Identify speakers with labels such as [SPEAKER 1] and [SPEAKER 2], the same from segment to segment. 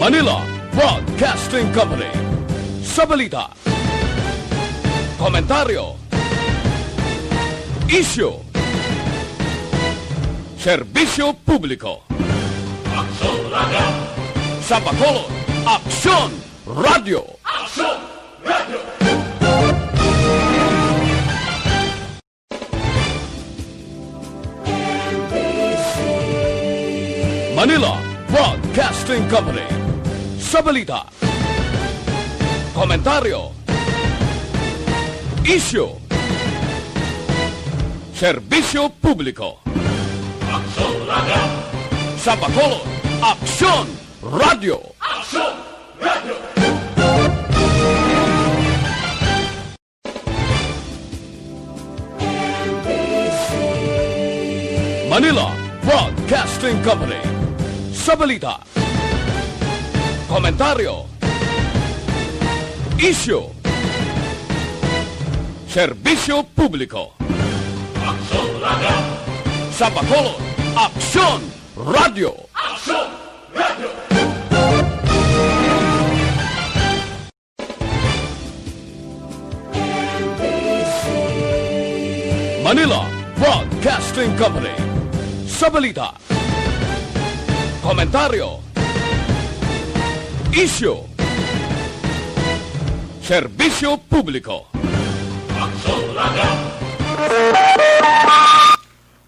[SPEAKER 1] Manila Broadcasting Company. Sa balita, komentaryo, isyu, serbisyo publiko.
[SPEAKER 2] Aksyon Radio!
[SPEAKER 1] Sa Bacolod, Aksyon Radio!
[SPEAKER 2] Aksyon Radio!
[SPEAKER 1] Manila Broadcasting Company. Sa balita, komentaryo, isyu, serbisyo publiko.
[SPEAKER 2] Aksyon Radio!
[SPEAKER 1] Sa Bacolod, Aksyon Radio!
[SPEAKER 2] Aksyon Radio!
[SPEAKER 1] Manila Broadcasting Company. Sa balita, komentaryo, isyu, serbisyo publiko.
[SPEAKER 2] Aksyon Radio!
[SPEAKER 1] Sa Bacolod, Aksyon Radio!
[SPEAKER 2] Aksyon Radio!
[SPEAKER 1] Manila Broadcasting Company. Sa balita, komentaryo, isyu, serbisyo publiko.
[SPEAKER 2] Aksyon Radio!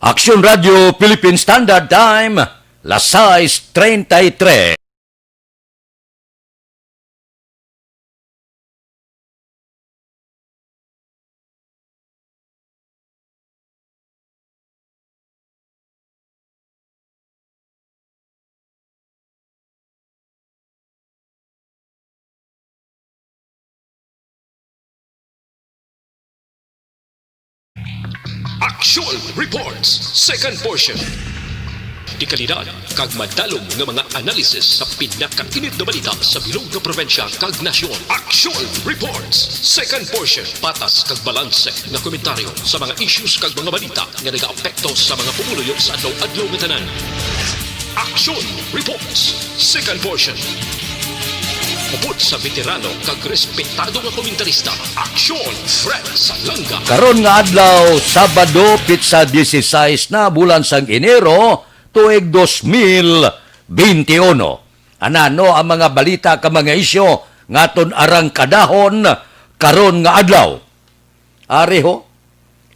[SPEAKER 3] Aksyon Radio Philippine Standard Time, las 6:33.
[SPEAKER 4] Action Reports, second portion. Di kalidad, kag madalong ng mga analisis sa pinakainit na balita sa bilog na probensya kag nasyon. Action Reports, second portion. Patas kag balanse na komentaryo sa mga issues kag mga balita nga nag-aapekto sa mga pumuluyo sa adlaw-adlaw nga tanan. Action Reports, second portion. Upod sa veterano kag respetado nga komentarista. Aksyon Fred Salanga.
[SPEAKER 3] Karon nga adlaw, Sabado, pitsa 16 na bulan sang Enero, tuig 2021. Anano ang mga balita ka mga isyo ngaton arang kadahon karon nga adlaw. Areho,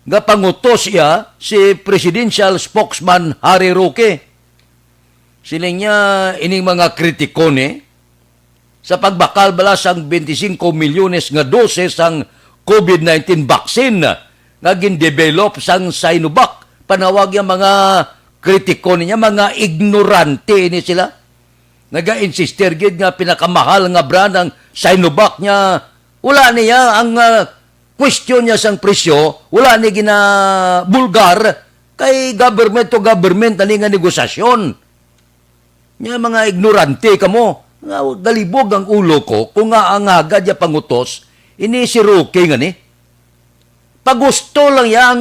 [SPEAKER 3] nga pangutos iya si Presidential Spokesman Harry Roque. Siling niya ining mga kritikone sa pagbakal bala sang 25 milyones nga doses sang COVID-19 vaccine nga gin-develop sang Sinovac. Panawag yung mga kritiko niya, mga ignorante ni sila. Naga-insister gid nga pinakamahal nga brand ang Sinovac niya. Wala niya ang question niya sang presyo, wala ni gina bulgar kay government to government ani nga negosasyon. Nya mga ignorante kamo. Nga galibog ang ulo ko kung nga ang agad ya pangutos ini si Roque nga ni. Pagusto lang yang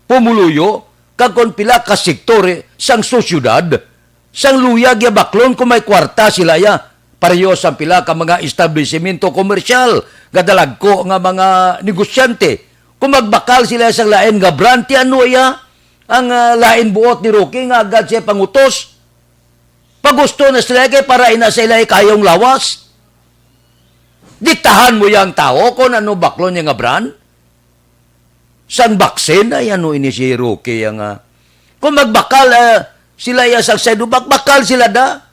[SPEAKER 3] pumuluyo kag pila ka sektore sang sosyudad sang luyag ya baklon kung may kwarta sila ya pareho sa pila ka mga establishmento komersyal gadalag ko nga mga negosyante kung magbakal sila sang lain nga brand ti ano ya ang lain buot ni Roque nga agad siya pangutos. Pagusto na sila kay para ina sila kayong lawas. Diktahan mo yung tao kung ano baklo niya nga brand. Sang baksin ay ano ini si Roque yang kung magbakal sila ya sa Sinovac, bakal sila da.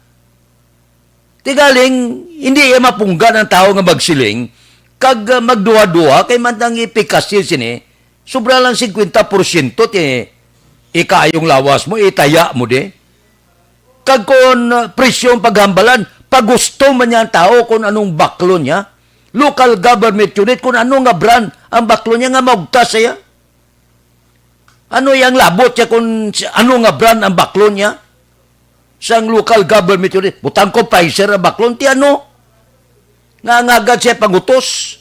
[SPEAKER 3] Tigaling hindi mapunggan ang tao nga magsiling kag magduwa-duwa kay mantang ipikasil sini sobra lang 50% ti ikayong lawas mo itaya mo de. Kag kung presyong paghambalan, pagusto man niya ang tao kung anong baklo niya, local government unit, kung ano nga brand ang baklo niya nga maugtas siya. Ano yung labot niya kung ano nga brand ang baklo niya? Sang local government unit, butang ko Pfizer ang baklo, ti ano? Nga agad siya pagutos.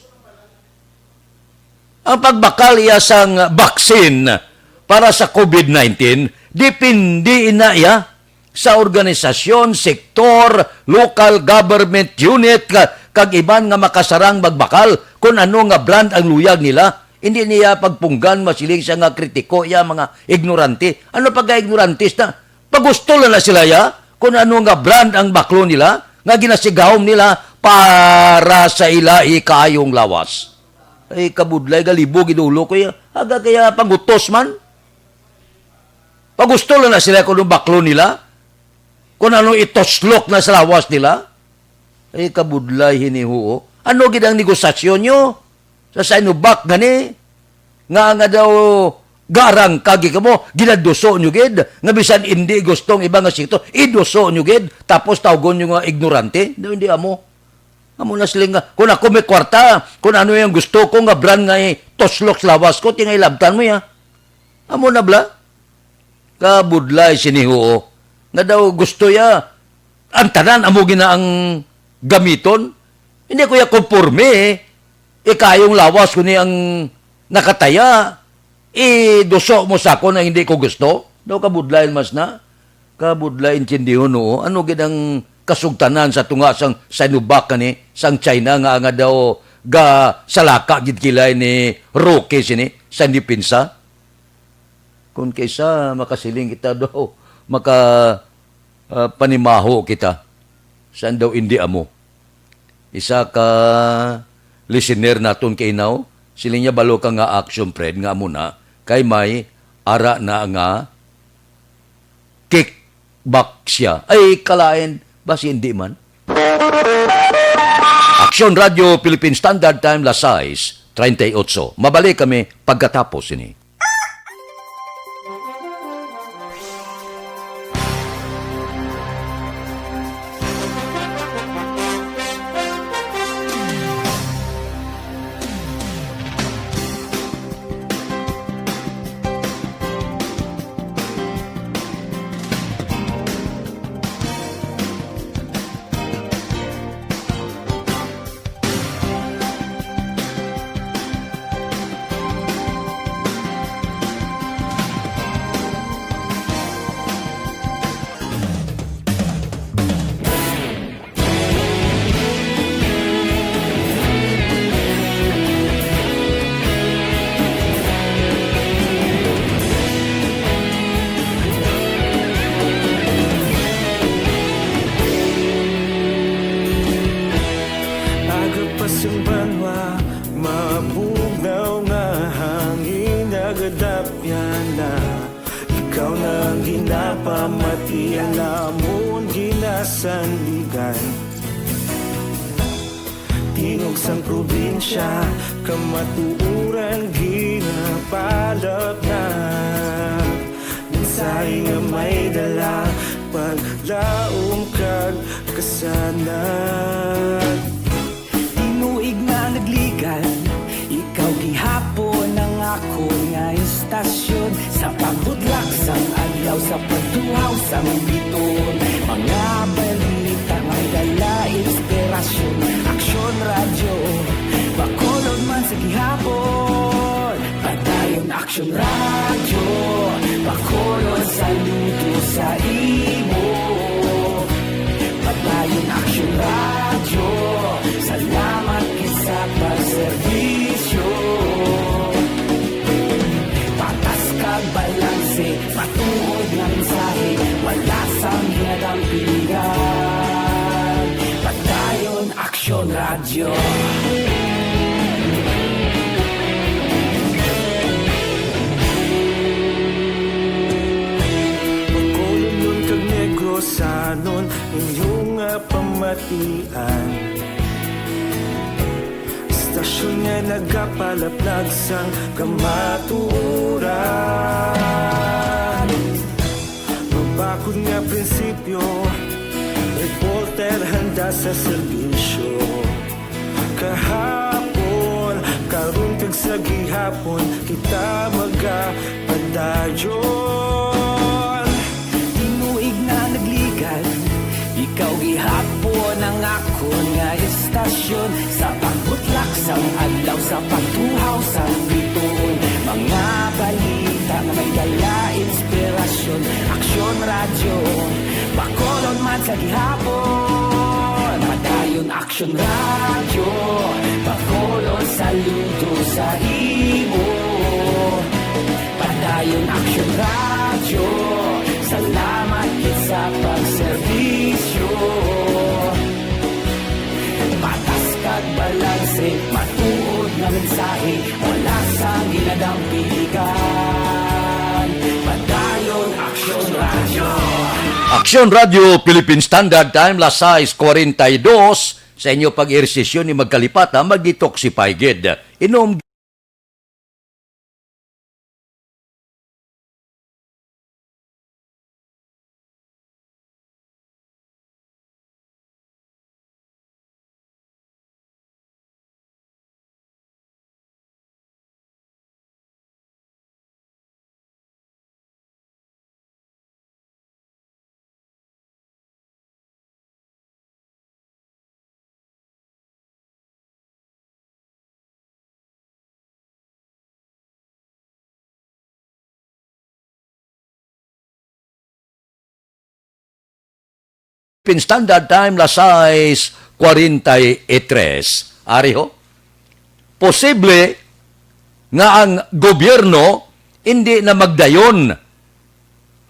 [SPEAKER 3] Ang pagbakal iya sang vaccine para sa COVID-19, depende na iya sa organisasyon, sektor, local government unit, kag iban nga makasarang magbakal kung ano nga brand ang luyag nila. Hindi niya pagpunggan, masiling siya nga kritiko, ya mga ignorante. Ano pagka-ignorantes na? Pagusto na sila ya, kung ano nga brand ang baklo nila, nga ginasigahom nila para sa ilai kayong lawas. Ay kabudlay, galibog, idulo ko ya. Aga kaya pangutos man. Pagusto na sila kung ano baklo nila, kung ano itoslok na sa lawas nila. Ay kabudlay, hinihuo. Ano gidang negosasyon nyo? Sa Sinubak gani, nga daw garang kagi ka mo, ginaduso nyo gid, nga bisan hindi gustong ibang asito, iduso nyo gid, tapos tawgon nyo nga ignorante, hindi amo. Amo na sila nga, kung ako may kwarta, kung ano yung gusto ko nga brand nga toslok sa lawas ko, tingay labtan mo ya. Amo na bla? Kabudlay sinihuo, nga daw gusto ya, ang tanan, amo gina ang gamiton, hindi ko ya konforme kayong lawas ko ang nakataya, duso mo sa ako na hindi ko gusto. Daw kabudlayin mas na. Kabudlayin tindihon no. Ano gidang kasugtanan sa tunga sang Sinubak ni sang China nga daw ga salaka gid kilay ni Roque sini sa dipinsa. Kung kaysa makasiling kita daw panimaho kita. Saan daw hindi amo. Isa ka listener naton kay now, sila niya balo ka nga action friend nga muna, kay may ara na nga kickback siya. Ay, kalain, basi hindi man. Action Radio Philippine Standard Time, las 6:38. Mabalik kami pagkatapos ini.
[SPEAKER 5] Sandigan tingog sang probinsya kamatuuran ginapalap na minsay nga may dala paglaom kag kasanan tinuig na nagligan ikaw gihapon ang ako nga istasyon sa pagbudlak sang adlaw sa pagtuhaw sang biton mga balita may dala inspirasyon aksyon radyo bakolod man sa gihapon padayon aksyon radyo bakolod sa luto sa imo padayon aksyon radyo salamat kisa pagserbisyo patas kag balanse patuod nga mensahe wala sang hinadang pilihan padayon aksyon radyo pagkolon kag negrosanon inyong pamatian istasyon nga nagapalaplag sang kamaturan mabakod nga prinsipyo reporter handa sa serbisyo kahapon karong kag sa gihapon kita magapadayon tinuig na nagligan ikaw gihapon ang ako nga istasyon sa pagbutlak sang adlaw sa pagtuhaw sa biton mga balita nga may dala inspirasyon aksyon radyo Bacolod man sa gihapon, padayon action radyo. Bacolod saludo sa imo, padayon action radyo. Salamat kit sa pagserbisyo. Patas kag balanse, matuod na mensahe, wala sa ginadang piligan. Padayon action radyo.
[SPEAKER 3] Aksyon Radio Philippine Standard Time, las 6:42. Sa inyo pag-ersisyon ni magkalipata, mag-detoxify gid. Inom Philippine Standard Time, las 6:43. Ari ho, posible nga ang gobyerno hindi na magdayon.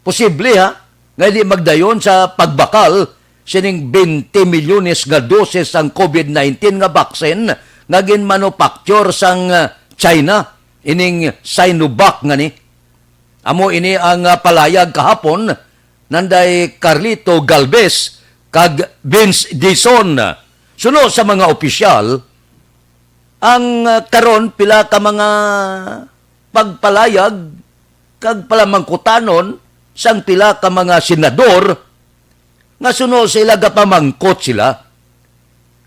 [SPEAKER 3] Posible ha, nga hindi magdayon sa pagbakal sining 20 milyones nga doses ang COVID-19 nga vaccine nga ginmanufacture sang China, ining Sinovac nga ni. Amo ini ang palayag kahapon nanday Carlito Galvez kag Vince Dizon. Suno sa mga opisyal, ang karon pila ka mga pagpalayag kag palamangkutanon sang pila ka mga senador nga suno sila gapamangkot sila.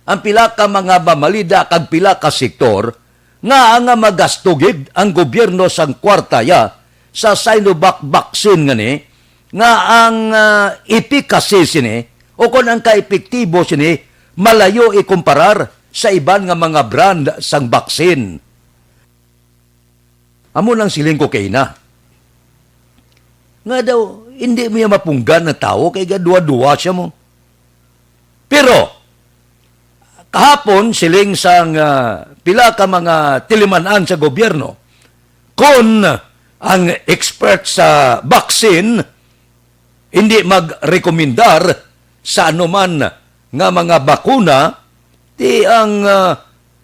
[SPEAKER 3] Ang pila ka mga mamalida kag pila ka sektor nga ang magastugid ang gobyerno sang kwartaya sa Sinovac vaccine nga ni, nga ang efficacy sini o kung ang kaepektibo sini malayo ikumparar sa iban nga mga brand sang baksin. Amo nang siling ko kay na. Nga daw, hindi mo mapunggan na tao kay gadua-dua siya mo. Pero, kahapon siling sang pila ka mga tilimanan sa gobyerno, kung ang expert sa baksin hindi magrekomendar sa anuman nga mga bakuna, di ang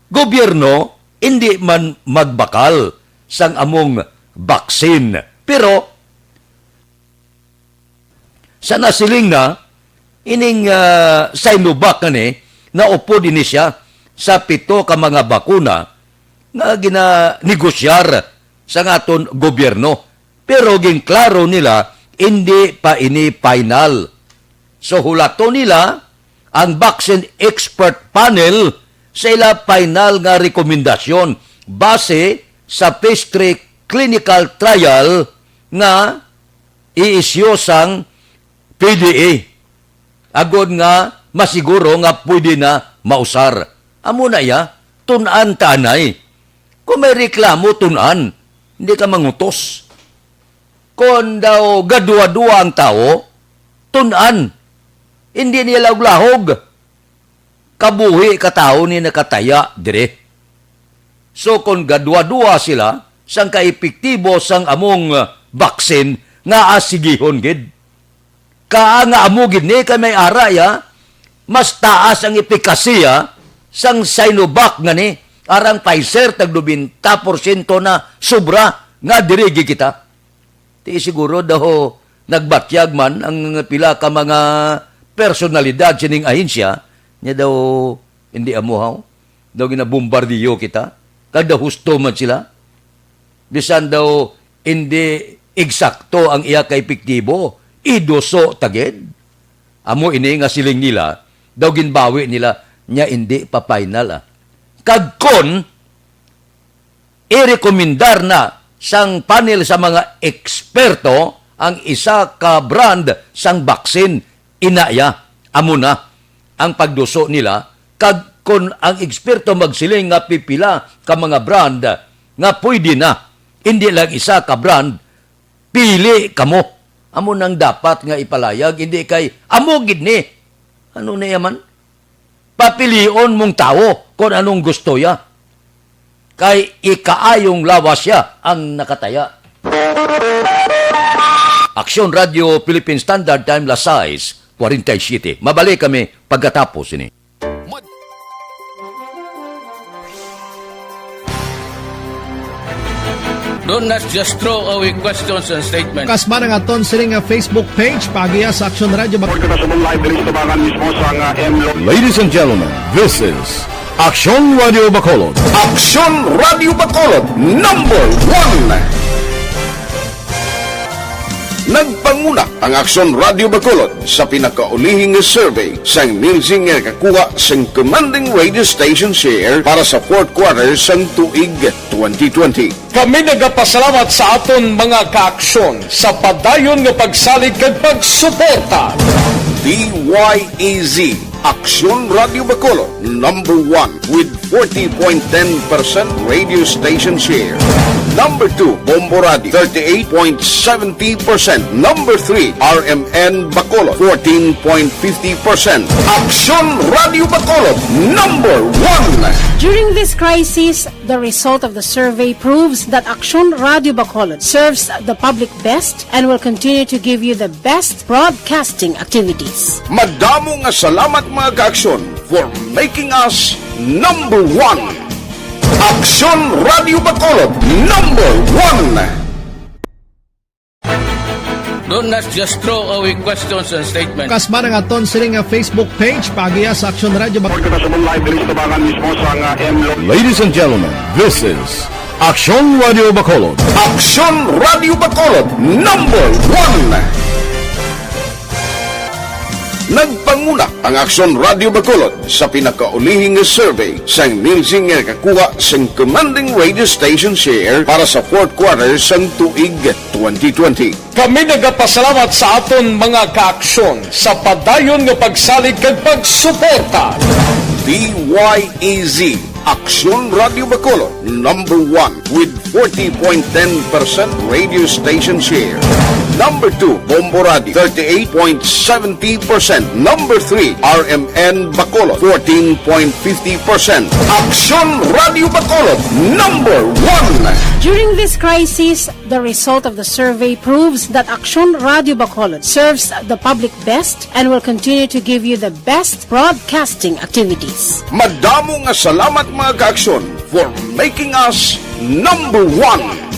[SPEAKER 3] gobyerno hindi man magbakal sang among baksin. Pero, sa nasiling na, ining Sinovac na upo din siya sa 7 ka mga bakuna nga ginanigosyar sa aton gobyerno. Pero ginklaro nila, hindi pa ini final. So hulato nila ang Vaccine Expert Panel sa ila final nga rekomendasyon base sa phase 3 clinical trial nga i-issue sang PDA. Agod nga masiguro nga pwede na mausar. Amo na ya, tunan tanay. Kung may reklamo, tunan. Hindi ka mangutos. Kung daw gadua-dua ang tao, tunan. Hindi niya lahog. Kabuhi katao ni nakataya dire. So kung gadua-dua sila, sang kaepektibo sang among baksin nga asigihon gid. Kaa nga amo gid ni kay may araya, mas taas ang epikasya sang Sinovac nga ni, arang Pfizer tag 90% na sobra nga dirigi kita. Ti siguro daw nagbatyag man ang pila ka mga personalidad sining ahensya niya daw hindi amuhaw daw ginabombardiyo kita kada husto man sila bisan daw hindi eksakto ang iya ka epektibo idoso tagid amo ini nga siling nila daw ginbawi nila nya hindi pa final kag kon irekomendar na sang panel sa mga eksperto ang isa ka brand sang baksin inaya amo na ang pagduso nila kag kon ang eksperto magsiling nga pipila ka mga brand nga pwede na hindi lang isa ka brand pili kamo Amo nang dapat nga ipalayag, hindi kay amo gid ni. Ano na yaman? Papilion mong tao kung anong gusto ya. Kay ikaayong lawas siya ang nakataya. Aksyon Radio Philippine Standard Time Las 6:47. Mabalik kami pagkatapos ini.
[SPEAKER 1] Don't not just throw away questions and statements.
[SPEAKER 6] Kasma ng aton siling nga Facebook page pagiya sa Action Radio.
[SPEAKER 1] Ladies and gentlemen, this is Aksyon Radio Bacolod.
[SPEAKER 7] Aksyon Radio Bacolod number 1. Nagpanguna ang Aksyon Radio Bacolod sa pinakaulihing survey sang Nilsing nga kakuha sang commanding radio station share para sa fourth quarter sang tuig 2020.
[SPEAKER 8] Kami nagapasalamat sa aton mga kaaksyon sa padayon nga pagsalig kag pagsuporta.
[SPEAKER 7] DYEZ Aksyon Radio Bacolod number 1 with 40.10% radio station share. Number 2, Bombo Radio, 38.70%. Number 3, RMN Bacolod, 14.50%. Aksyon Radio Bacolod, number 1.
[SPEAKER 9] During this crisis, the result of the survey proves that Aksyon Radio Bacolod serves the public best and will continue to give you the best broadcasting activities.
[SPEAKER 7] Madamo nga salamat mga kaaksyon for making us number 1. Aksyon Radio Bacolod, number 1.
[SPEAKER 1] Don't not just throw away questions and statements.
[SPEAKER 6] Kasma ng aton siling nga Facebook page pagiya sa Action Radio.
[SPEAKER 1] Ladies and gentlemen, this is Aksyon Radio Bacolod.
[SPEAKER 7] Aksyon Radio Bacolod, number 1. Nagpanguna ang Aksyon Radio Bacolod sa pinakaulihing survey sang Nilsing nga kakuha sang commanding radio station share para sa fourth quarter sang tuig 2020.
[SPEAKER 8] Kami nagapasalamat sa aton mga kaaksyon sa padayon nga pagsalig kag pagsuporta.
[SPEAKER 7] DYEZ Aksyon Radio Bacolod number 1 with 40.10% radio station share. Number 2, Bombo Radio, 38.70%. Number 3, RMN Bacolod, 14.50%. Aksyon Radio Bacolod, number 1.
[SPEAKER 9] During this crisis, the result of the survey proves that Aksyon Radio Bacolod serves the public best and will continue to give you the best broadcasting activities.
[SPEAKER 7] Madamo nga salamat mga kaaksyon for making us number 1.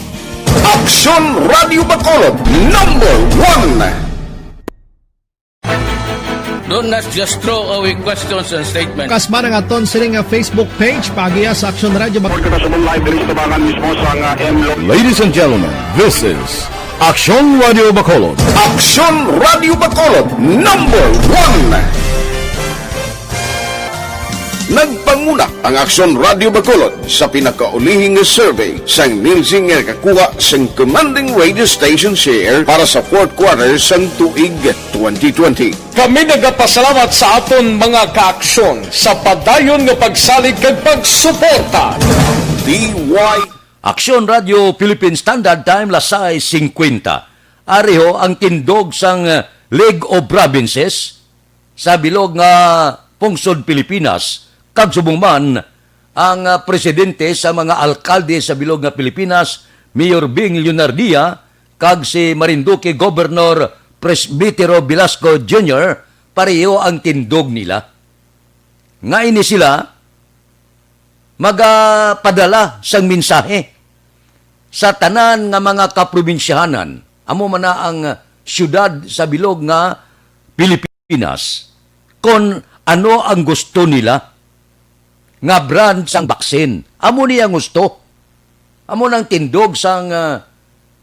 [SPEAKER 7] Aksyon Radio Bacolod, number 1.
[SPEAKER 1] Don't not just throw away questions and statements.
[SPEAKER 6] Kasma ng aton siling nga Facebook page pagiya sa Action Radio.
[SPEAKER 1] Ladies and gentlemen, this is Aksyon Radio Bacolod.
[SPEAKER 7] Aksyon Radio Bacolod, number 1. Nagpanguna ang Aksyon Radio Bacolod sa pinakaulihing survey sang Nilsing nga kakuha sang commanding radio station share para sa fourth quarter sang tuig 2020.
[SPEAKER 8] Kami nagapasalamat sa aton mga kaaksyon sa padayon nga pagsalig kag pagsuporta.
[SPEAKER 3] Aksyon Radio Philippine Standard Time Las 6:50. Ariho ang tindog sang League of Provinces sa bilog nga pungsod Pilipinas. Kag subong man ang presidente sa mga alkalde sa bilog nga Pilipinas, Mayor Bing Leonardia, kag si Marinduque Governor Presbitero Velasco Jr., pareho ang tindog nila. Nga ini sila magapadala sang mensahe sa tanan nga mga kaprobinsyahanan. Amo man na ang syudad sa bilog nga Pilipinas kung ano ang gusto nila nga brand sang baksin. Amo niya gusto. Amo nang tindog sang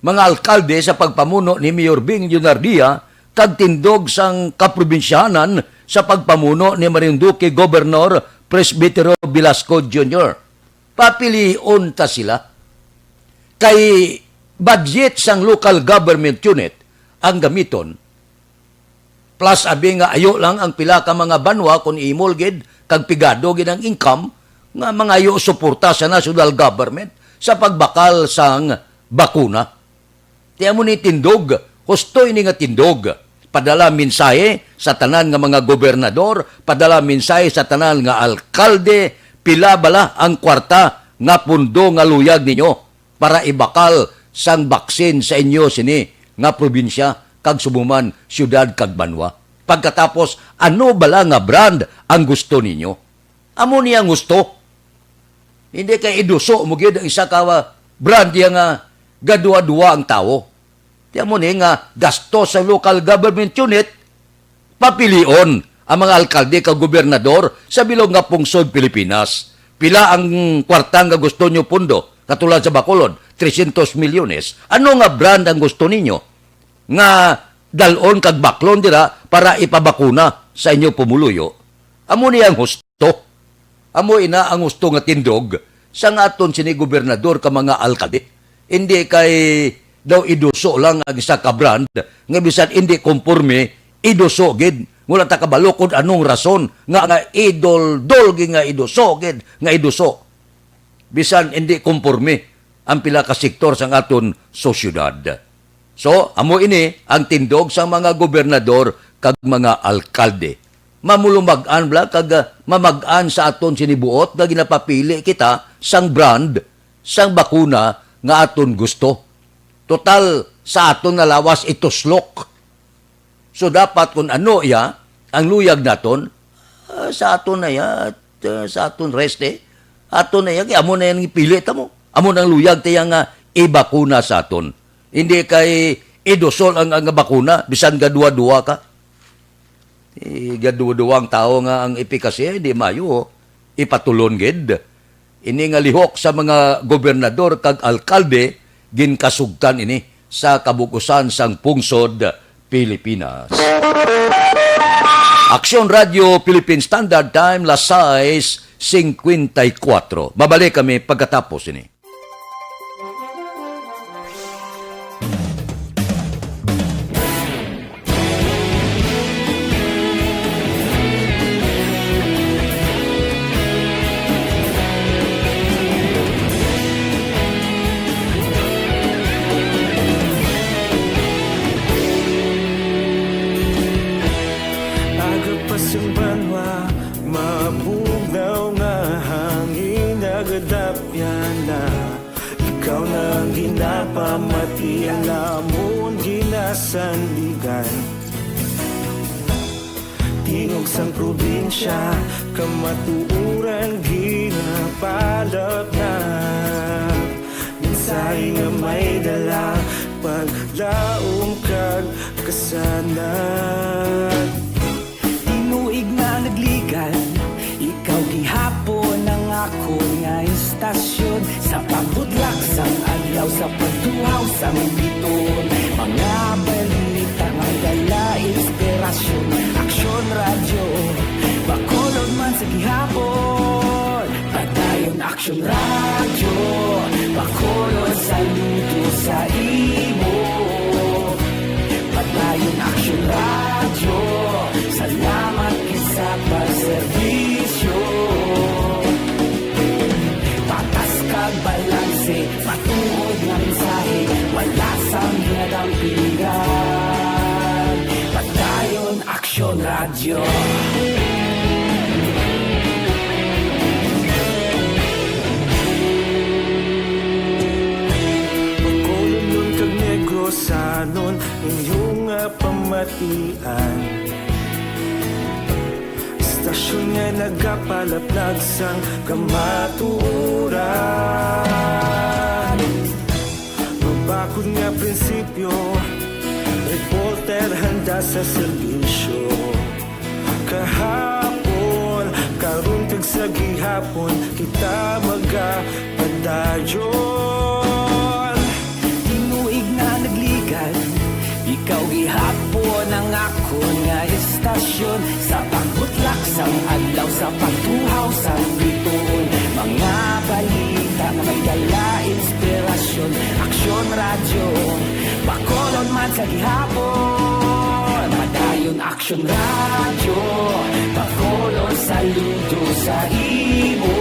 [SPEAKER 3] mga alkalde sa pagpamuno ni Mayor Bing Leonardia kag tindog sang kaprobinsyahanan sa pagpamuno ni Marinduque Governor Presbitero Velasco Jr. Papilion ta sila. Kay budget sang local government unit ang gamiton. Plus abi nga ayo lang ang pila ka mga banwa kung imolgid kag pigado gid ang income nga mga ayo suporta sa national government sa pagbakal sang bakuna. Tiyan mo ni tindog Husto ini nga tindog. Padala mensahe sa tanan nga mga gobernador, padala mensahe sa tanan nga alkalde, pila bala ang kwarta nga pundo nga luyag ninyo para ibakal sang baksin sa inyo sini nga probinsya kag sumuman syudad kag banwa. Pagkatapos, ano bala nga brand ang gusto ninyo? Amo niya gusto. Hindi kay iduso mo gyud ang isa ka brand yang nga gadua-dua ang tao. Tiyan mo ni nga gasto sa local government unit, papilion ang mga alkalde kag gobernador sa bilog nga pungsod Pilipinas. Pila ang kwartang nga gusto nyo pundo, katulad sa Bacolod, 300 milyones. Ano nga brand ang gusto ninyo? Nga dalon kag baklon dira para ipabakuna sa inyo pumuluyo. Amo niya ang husto. Amo ina ang gusto nga tindog sa nga aton sini gobernador ka mga alkalde. Hindi kay daw iduso lang ang isa ka brand nga bisan hindi konforme iduso gid wala ta kabalo kung anong rason nga idol-dol nga iduso gid nga iduso bisan hindi konforme ang pila ka sektor sang aton sosyedad. So amo ini ang tindog sa mga gobernador kag mga alkalde. Mamulumag-an bla kag mamag-an sa aton sinibuot nga ginapapili kita sang brand sang bakuna nga aton gusto. Total, sa aton nga lawas ituslok. So, dapat kung ano ang luyag naton, sa aton na ya, at sa aton reste, aton na ya, kaya amo na yung ipilit mo. Amo nang luyag tayo nga ibakuna sa aton. Hindi kay idosol ang bakuna, bisan gadua-dua ka. Gadua-dua ang tao nga ang ipikasi, di mayo, ipatulon gid. Ini nga lihok sa mga gobernador kag alkalde, ginkasugtan ini sa kabukusan sang pungsod Pilipinas. Aksyon Radio Philippine Standard Time, las 6:54. Babalik kami pagkatapos ini.
[SPEAKER 5] Ikaw nang ginapamati ang lamon ginasandigan. Tingog sang probinsya, kamatuuran ginapalap na. Minsay nga may dala, paglaom kag kasanan. Tinuig na nagligan, ikaw gihapon ang ako nga istasyon. Sa pagbutlak sang adlaw, sa pagtuhaw sang biton. Mga balita nga dala inspirasyon. Aksyon radyo, Bacolod man sa gihapon. Padayon aksyon radyo, Bacolod saludo sa imo. Padayon aksyon radyo, salamat sa pagserbisyo. Patas kag balanse, matuod nga mensahe, wala sang hinadampingan. Padayon aksyon radyo. Bacolod nun kag Negrosanon, inyong pamatian. Stasyon nga nagapalaplag sang kamaturan. Mabakod nga prinsipyo, reporter handa sa serbisyo. Kahapon, karon kag sa gihapon, kita magapadayon. Tinuig na nagligan, ikaw gihapon ang ako nga istasyon. Sa pagbutlak sang adlaw, sa pagtuhaw sang biton. Mga balita na may dala inspirasyon. Aksyon radyo, Bacolod man sa gihapon. Padayon aksyon radyo, Bacolod saludo sa imo.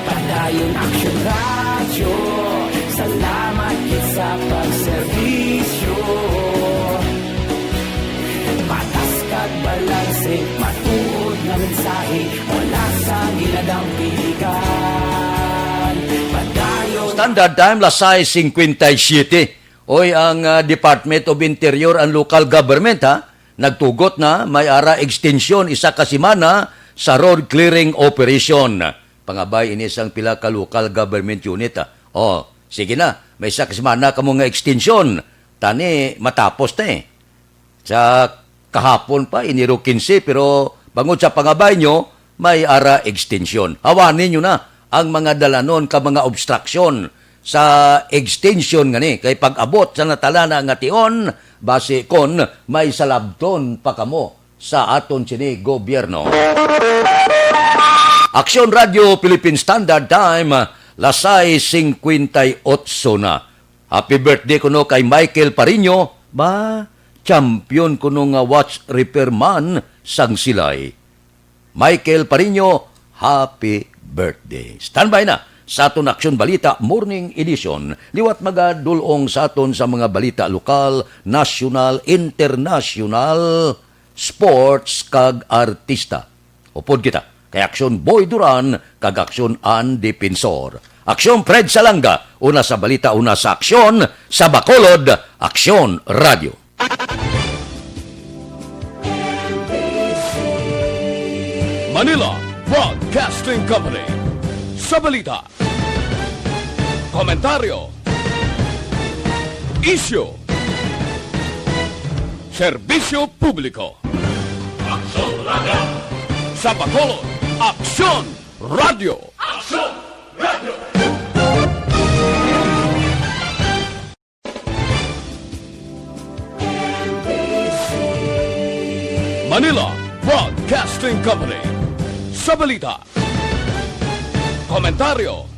[SPEAKER 5] Padayon aksyon radyo, salamat sa pagserbisyo. mensahe mula sa ginadang pilikan. Padayon
[SPEAKER 3] Standard time, las 6:57. Oy, ang Department of Interior and Local Government, nagtugot na may ara extension isa ka semana sa road clearing operation. Pangabay ini sang pila ka local government unit. Sige na, may isa ka semana ka mga extension. Tani, matapos na eh. Sa kahapon pa, iniro 15, pero bangod sa pangabay nyo, may ara extension. Hawanin nyo na ang mga dalanon ka mga obstruction sa extension ngani. Kay pag-abot sa natalana nga tion, base kon may salabton pa kamo sa aton sini gobyerno. Aksyon Radio Philippine Standard Time, las 6:58 na. Happy birthday kuno kay Michael Parino, ba champion kuno nga watch repairman sang silay. Michael Parino, happy birthday. Standby na sa aton Aksyon Balita Morning Edition. Liwat magadulong sa aton sa mga balita lokal, national, international, sports kag artista. Upod kita kay Aksyon Boy Duran kag Aksyon Ann Defensor. Aksyon Fred Salanga, una sa balita, una sa aksyon, sa Bacolod, Aksyon Radio.
[SPEAKER 8] Manila Broadcasting Company. Sa balita, komentaryo, isyu, serbisyo publiko.
[SPEAKER 2] Aksyon Radio.
[SPEAKER 8] Sa Bacolod, Aksyon Radio.
[SPEAKER 2] Aksyon Radio.
[SPEAKER 8] Manila Broadcasting Company. Sa balita, komentaryo,